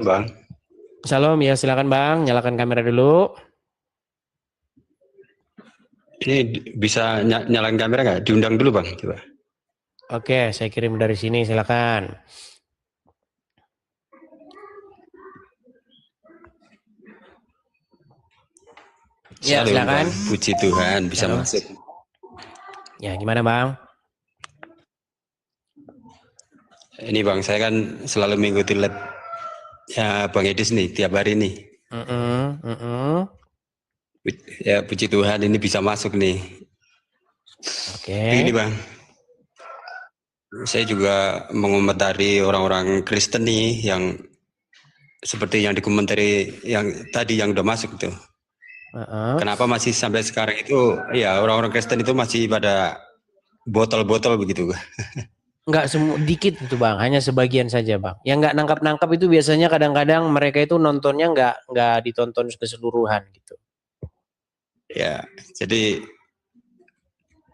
Bang. Shalom, ya silakan Bang, nyalakan kamera dulu. Ini bisa nyalain kamera nggak? Diundang dulu Bang, coba. Oke, saya kirim dari sini, silakan. Ya, Shalom silakan. Bang, puji Tuhan bisa Shalom. masuk. Ya, gimana Bang? Ini Bang, saya kan selalu mengikuti live ya Bang Edis nih tiap hari nih. Ya puji Tuhan ini bisa masuk nih. Oke. Begini Bang, saya juga mengomentari orang-orang Kristen nih yang seperti yang dikomentari yang tadi yang udah masuk tuh. Kenapa masih sampai sekarang itu ya orang-orang Kristen itu masih pada botol-botol begitu? Enggak semua, dikit itu Bang, hanya sebagian saja Bang. Yang enggak nangkap-nangkap itu biasanya kadang-kadang mereka itu nontonnya enggak ditonton keseluruhan gitu. Ya, jadi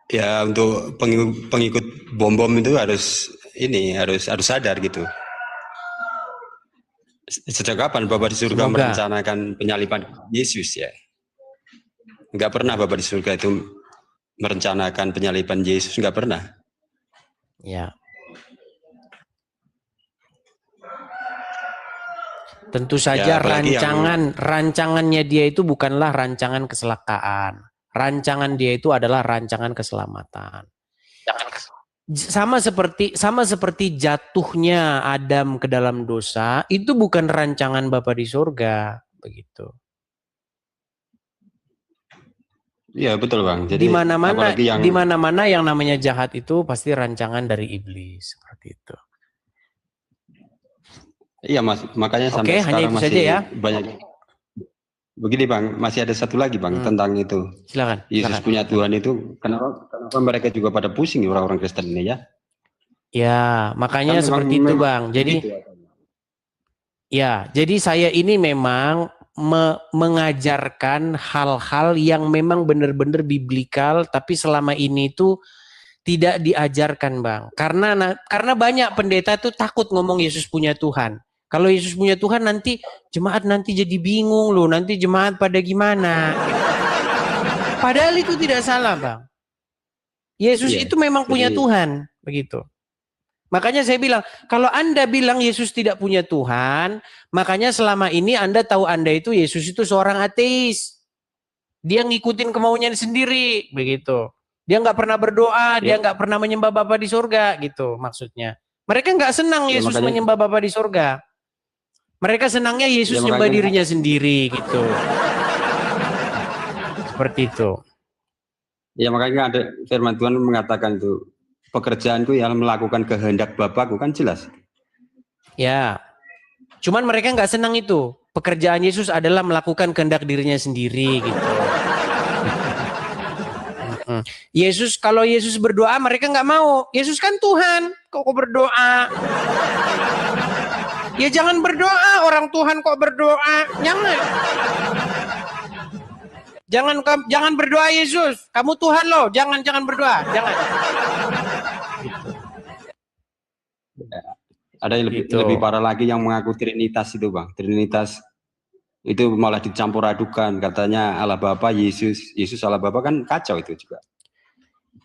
ya untuk pengikut bom-bom itu harus sadar gitu. Sejak kapan Bapak di surga merencanakan penyaliban Yesus ya? Enggak pernah Bapak di surga itu merencanakan penyaliban Yesus, enggak pernah. Ya. Tentu saja ya, rancangannya dia itu bukanlah rancangan kecelakaan. Rancangan dia itu adalah rancangan keselamatan. Sama seperti jatuhnya Adam ke dalam dosa, itu bukan rancangan Bapa di surga, begitu. Iya betul Bang. Jadi di mana-mana yang namanya jahat itu pasti rancangan dari iblis, seperti itu. Iya Mas, makanya sampai sekarang masih saja ya. Banyak. Begini Bang, masih ada satu lagi Bang tentang itu. Silakan. Yesus punya Tuhan itu, kenapa mereka juga pada pusing orang-orang Kristen ini ya? Ya, makanya kan seperti itu Bang. Jadi ya, jadi saya ini memang mengajarkan hal-hal yang memang benar-benar biblikal, tapi selama ini tuh tidak diajarkan Bang. Karena banyak pendeta tuh takut ngomong Yesus punya Tuhan. Kalau Yesus punya Tuhan nanti jemaat nanti jadi bingung loh, nanti jemaat pada gimana. Padahal itu tidak salah Bang. Yesus itu memang punya Tuhan, begitu. Makanya saya bilang, kalau Anda bilang Yesus tidak punya Tuhan, makanya selama ini Anda tahu Anda itu Yesus itu seorang ateis. Dia ngikutin kemauannya sendiri, begitu. Dia nggak pernah berdoa, dia nggak pernah menyembah Bapa di surga, gitu maksudnya. Mereka nggak senang Yesus menyembah Bapa di surga. Mereka senangnya Yesus menyembah dirinya sendiri, gitu. Seperti itu. Ya makanya ada firman Tuhan mengatakan itu, pekerjaanku yang melakukan kehendak Bapakku, kan jelas. Ya, cuman mereka nggak senang itu. Pekerjaan Yesus adalah melakukan kehendak dirinya sendiri, gitu. Yesus, kalau Yesus berdoa mereka nggak mau. Yesus kan Tuhan, kok berdoa? Ya jangan berdoa, orang Tuhan kok berdoa? Jangan berdoa Yesus. Kamu Tuhan loh, jangan berdoa, jangan. Ada yang lebih parah lagi yang mengaku Trinitas itu Bang. Trinitas itu malah dicampur adukan, katanya Allah Bapa, Yesus Allah Bapa, kan kacau itu juga.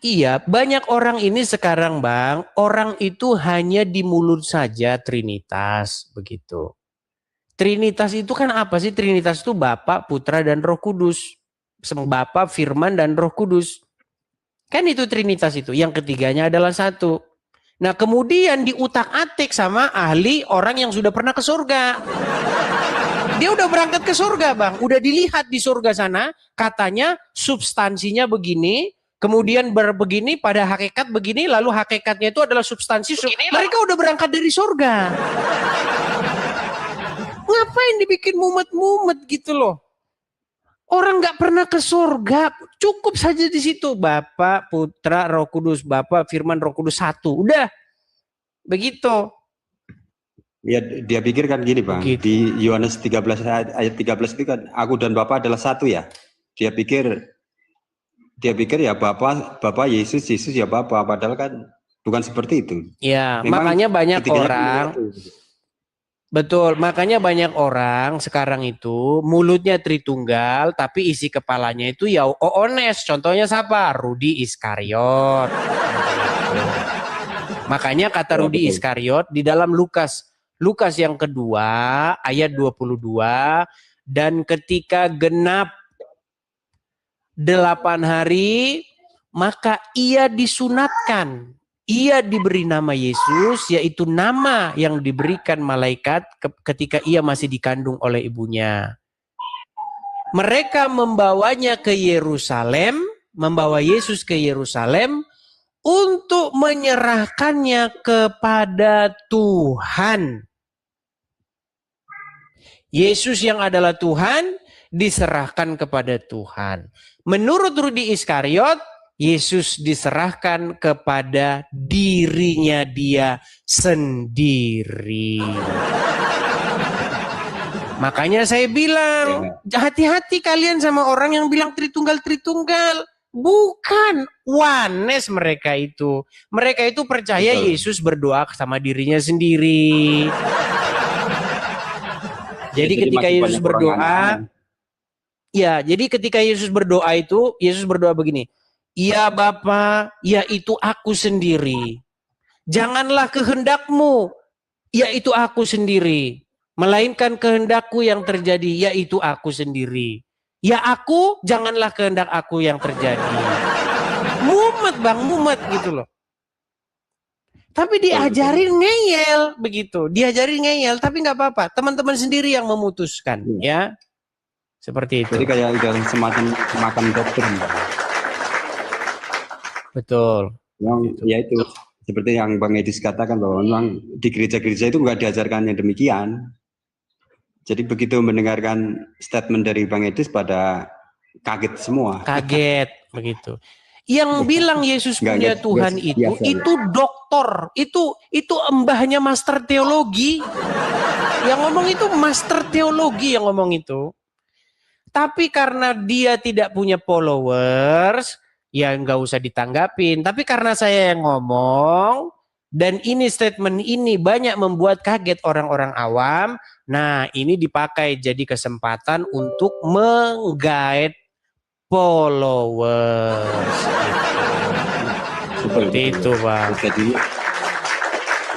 Iya, banyak orang ini sekarang Bang, orang itu hanya di mulut saja Trinitas, begitu. Trinitas itu kan apa sih? Trinitas itu Bapa, Putra, dan Roh Kudus. Bapa, Firman, dan Roh Kudus. Kan itu Trinitas itu. Yang ketiganya adalah satu. Nah kemudian diutak-atik sama ahli orang yang sudah pernah ke surga. Dia udah berangkat ke surga Bang. Udah dilihat di surga sana. Katanya substansinya begini. Kemudian begini, pada hakikat begini. Lalu hakikatnya itu adalah substansi. Mereka udah berangkat dari surga. Ngapain dibikin mumet-mumet gitu loh. Orang nggak pernah ke surga, cukup saja di situ. Bapa, Putra, Roh Kudus. Bapa, Firman, Roh Kudus satu. Udah. Begitu. Ya dia pikir kan gini Bang. Begitu. Di Yohanes 13 ayat 13 itu kan aku dan Bapa adalah satu ya. Dia pikir ya Bapa Yesus ya Bapa, padahal kan bukan seperti itu. Ya, memang makanya banyak orang Betul, makanya banyak orang sekarang itu mulutnya Tritunggal tapi isi kepalanya itu ya Oones. Contohnya siapa? Rudi Iskariot. Makanya kata Ya, Rudi betul. Iskariot di dalam Lukas yang kedua ayat 22, dan ketika genap 8 hari maka ia disunatkan. Ia diberi nama Yesus, yaitu nama yang diberikan malaikat ketika ia masih dikandung oleh ibunya. Mereka membawanya ke Yerusalem, membawa Yesus ke Yerusalem untuk menyerahkannya kepada Tuhan. Yesus yang adalah Tuhan diserahkan kepada Tuhan. Menurut Rudi Iskariot, Yesus diserahkan kepada dirinya dia sendiri. Makanya saya bilang, hati-hati kalian sama orang yang bilang Tritunggal. Bukan oneness mereka itu. Mereka itu percaya Betul. Yesus berdoa sama dirinya sendiri. Jadi ketika Yesus berdoa, ya, jadi ketika Yesus berdoa itu, Yesus berdoa begini, "Ya Bapa, yaitu aku sendiri. Janganlah kehendakmu, yaitu aku sendiri, melainkan kehendakku yang terjadi, yaitu aku sendiri. Ya aku, janganlah kehendak aku yang terjadi." Mumet bang, mumet gitu loh. Tapi diajarin ngeyel begitu, diajarin ngeyel, tapi nggak apa-apa. Teman-teman sendiri yang memutuskan, ya. Seperti itu. Jadi kayak udah semacam doktrin. Betul. Ya itu seperti yang Bang Edis katakan bahwa memang di gereja-gereja itu nggak diajarkan yang demikian. Jadi begitu mendengarkan statement dari Bang Edis pada kaget semua. Kaget begitu. Yang bilang Yesus punya Tuhan itu doktor, itu mbahnya master teologi. Yang ngomong itu master teologi yang ngomong itu. Tapi karena dia tidak punya followers, ya nggak usah ditanggapin. Tapi karena saya yang ngomong, dan ini statement ini banyak membuat kaget orang-orang awam, nah ini dipakai jadi kesempatan untuk menggait followers. Seperti itu, Pak. Jadi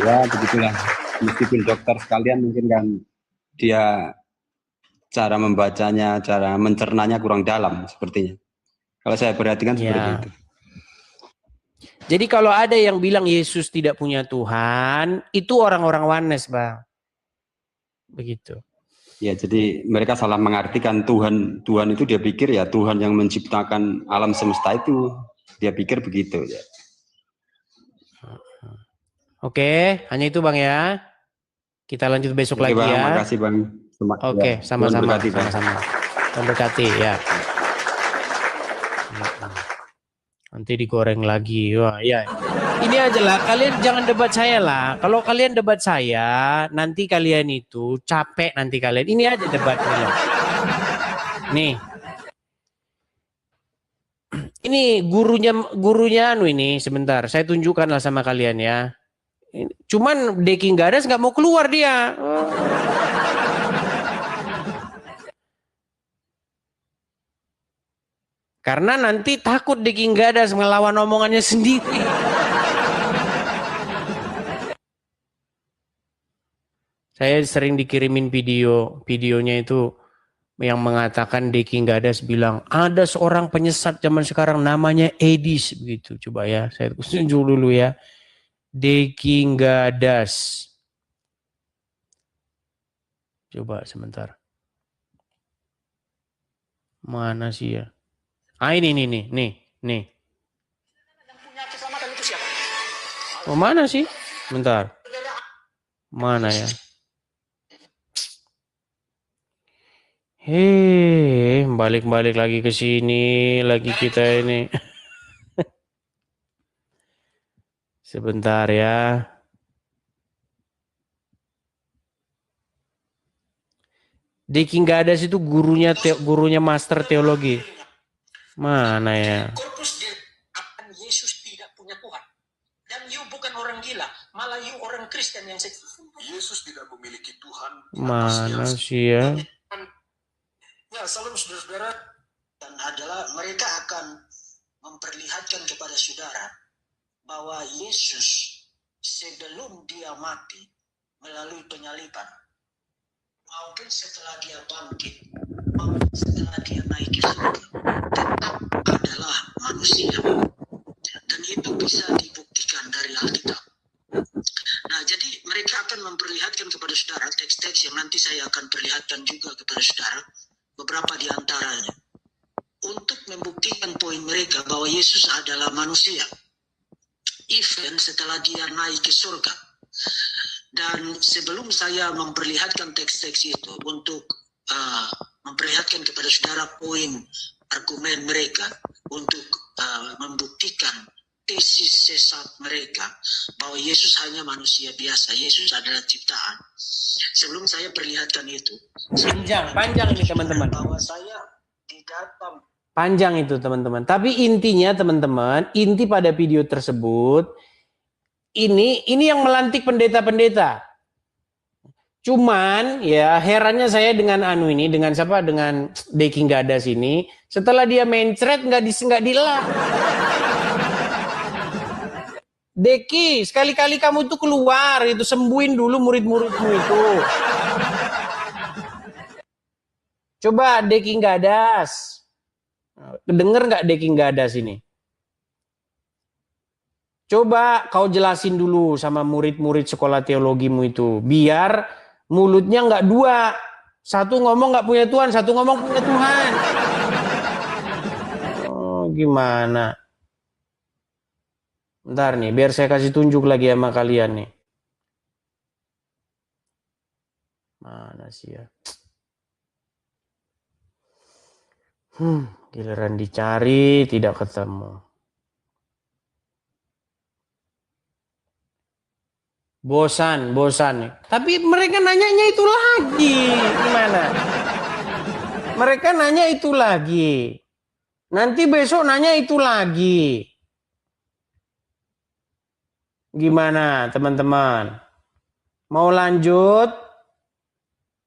ya begitulah. Meskipun dokter sekalian mungkin kan dia cara membacanya, cara mencernanya kurang dalam sepertinya. Kalau saya perhatikan seperti itu. Jadi kalau ada yang bilang Yesus tidak punya Tuhan, itu orang-orang oneness, Bang. Begitu. Ya, jadi mereka salah mengartikan Tuhan itu dia pikir ya Tuhan yang menciptakan alam semesta itu, dia pikir begitu ya. Oke, hanya itu Bang ya. Kita lanjut besok lagi Bang, ya. Terima kasih Bang. Oke, sama-sama. Memberkati ya. Nanti digoreng lagi. Wah, ya. Ini aja lah, kalian jangan debat saya lah. Kalau kalian debat saya, nanti kalian itu capek nanti kalian. Ini aja debatnya loh. Nih. Ini gurunya ini sebentar. Saya tunjukkan lah sama kalian ya. Cuman Deki Gadas nggak mau keluar dia. Karena nanti takut Deki Gadas melawan omongannya sendiri. Saya sering dikirimin videonya itu yang mengatakan Deki Gadas bilang ada seorang penyesat zaman sekarang namanya Edis begitu. Coba ya, saya tunjuk dulu ya. Deki Gadas. Coba sebentar. Mana sih ya? Ah ini nih. Oh mana sih? Bentar. Mana ya? Balik-balik lagi ke sini lagi kita ini. Sebentar ya. Deki Gadas itu gurunya master teologi. Mana ya? Korpus Yesus tidak punya Tuhan. Dan you bukan orang gila. Malah you orang Kristen yang Yesus tidak memiliki Tuhan. Mana sih ya? Ya, salam saudara-saudara. Dan adalah mereka akan memperlihatkan kepada saudara bahwa Yesus sebelum dia mati melalui penyaliban, maupun setelah dia bangkit, maupun setelah dia naik ke surga, tetap adalah manusia. Dan itu bisa dibuktikan dari Alkitab. Nah, jadi mereka akan memperlihatkan kepada saudara teks-teks yang nanti saya akan perlihatkan juga kepada saudara, beberapa di antaranya, untuk membuktikan poin mereka bahwa Yesus adalah manusia, even setelah dia naik ke surga. Dan sebelum saya memperlihatkan teks-teks itu, untuk memperlihatkan kepada saudara poin argumen mereka, untuk membuktikan tesis sesat mereka bahwa Yesus hanya manusia biasa, Yesus adalah ciptaan. Sebelum saya perlihatkan itu, panjang ini teman-teman. Bahwa saya di dalam panjang itu teman-teman. Tapi intinya teman-teman, inti pada video tersebut ini yang melantik pendeta-pendeta. Cuman ya herannya saya dengan dengan siapa, dengan Deki Gadas ini, setelah dia mencret nggak dilak. Deki, sekali-kali kamu tuh keluar, itu sembuhin dulu murid-muridmu itu. Coba Deki Gadas. Dengar nggak Deki Gadas ini? Coba kau jelasin dulu sama murid-murid sekolah teologimu itu. Biar mulutnya nggak dua. Satu ngomong nggak punya Tuhan, satu ngomong punya Tuhan. Oh, gimana? Bentar nih, biar saya kasih tunjuk lagi sama kalian nih. Mana sih ya? Giliran dicari tidak ketemu. Bosan. Tapi mereka nanyanya itu lagi. Gimana? Mereka nanya itu lagi. Nanti besok nanya itu lagi. Gimana teman-teman? Mau lanjut?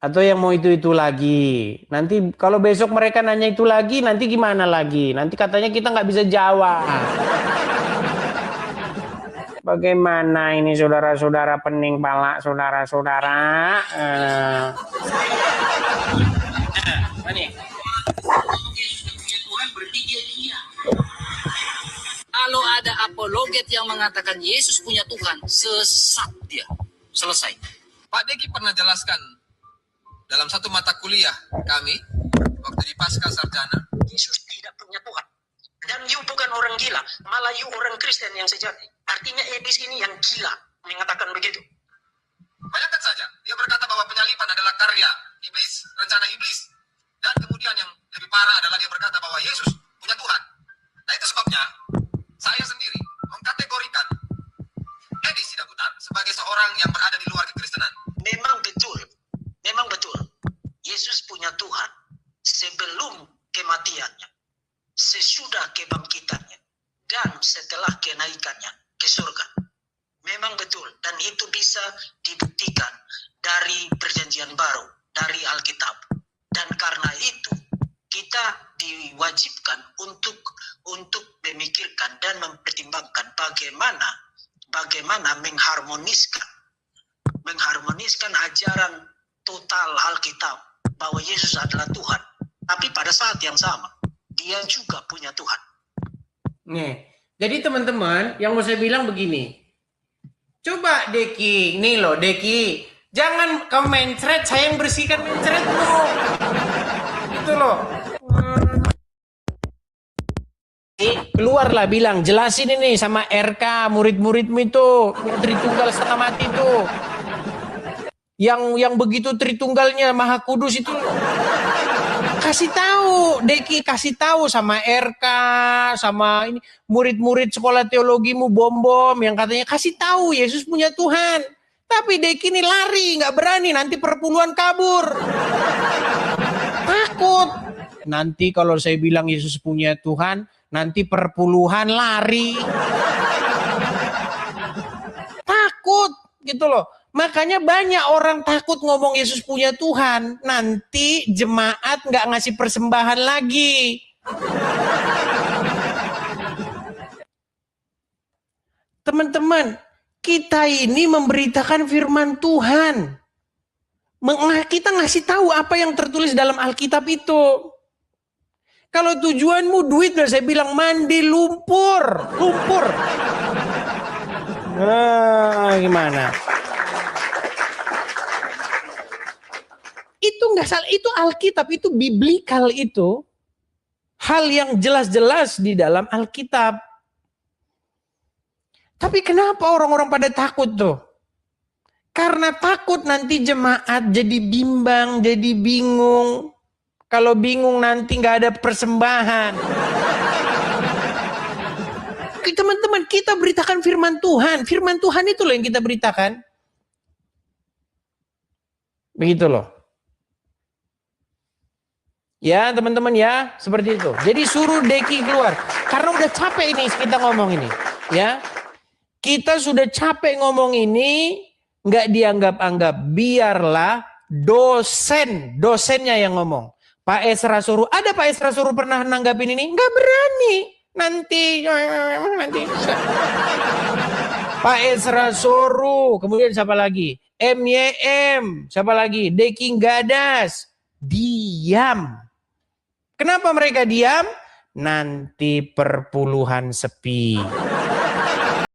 Atau yang mau itu lagi? Nanti kalau besok mereka nanya itu lagi, nanti gimana lagi? Nanti katanya kita nggak bisa jawab. Bagaimana ini saudara-saudara pening pala, saudara-saudara? Tuhan berarti dia. Kalau ada apologet yang mengatakan Yesus punya Tuhan, sesat dia. Selesai. Pak Deki pernah jelaskan dalam satu mata kuliah kami waktu di Pasca Sarjana, Yesus tidak punya Tuhan. Dan you bukan orang gila, malah you orang Kristen yang sejati. Artinya Edis ini yang gila mengatakan begitu. Bayangkan saja, dia berkata bahwa penyaliban adalah karya iblis, rencana iblis. Dan kemudian yang lebih parah adalah dia berkata bahwa Yesus punya Tuhan. Nah itu sebabnya saya sendiri mengkategorikan Edis Sidabutar sebagai seorang yang berada di luar kekristenan. Memang betul. Yesus punya Tuhan sebelum kematiannya, sesudah kebangkitannya, dan setelah kenaikannya ke surga. Memang betul, dan itu bisa dibuktikan dari Perjanjian Baru, dari Alkitab. Dan karena itu kita diwajibkan untuk memikirkan dan mempertimbangkan bagaimana mengharmoniskan ajaran total Alkitab bahwa Yesus adalah Tuhan. Tapi pada saat yang sama, dia juga punya Tuhan. Nih, jadi teman-teman, yang mau saya bilang begini. Coba Deki, nih loh Deki, jangan kau mencret, saya yang bersihkan mencretmu. Itu loh. Keluarlah bilang, jelasin ini sama RK, murid-muridmu itu, Tritunggal setengah mati itu. Yang begitu Tritunggalnya Maha Kudus itu. Kasih tahu, Deki, kasih tahu sama RK, sama ini murid-murid sekolah teologimu bom yang katanya kasih tahu Yesus punya Tuhan. Tapi Deki ini lari, nggak berani, nanti perpuluhan kabur. Takut. Nanti kalau saya bilang Yesus punya Tuhan, nanti perpuluhan lari. Takut takut gitu loh. Makanya banyak orang takut ngomong Yesus punya Tuhan. Nanti jemaat nggak ngasih persembahan lagi. Teman-teman, kita ini memberitakan firman Tuhan. Kita ngasih tahu apa yang tertulis dalam Alkitab itu. Kalau tujuanmu duit, saya bilang mandi lumpur. Gimana? Itu nggak salah, itu Alkitab, itu biblikal itu. Hal yang jelas-jelas di dalam Alkitab. Tapi kenapa orang-orang pada takut tuh? Karena takut nanti jemaat jadi bimbang, jadi bingung. Kalau bingung nanti nggak ada persembahan. Teman-teman, kita beritakan firman Tuhan. Firman Tuhan itu loh yang kita beritakan. Begitu loh. Ya teman-teman ya, seperti itu. Jadi suruh Deki keluar. Karena udah capek ini kita ngomong ini. Ya. Kita sudah capek ngomong ini, nggak dianggap-anggap. Biarlah dosennya yang ngomong. Pak Esra suruh, ada Pak Esra suruh pernah nanggapin ini? Nggak berani. Nanti. Pak Esra suruh, kemudian siapa lagi? MYM, siapa lagi? Deki Gadas. Diam. Kenapa mereka diam? Nanti perpuluhan sepi.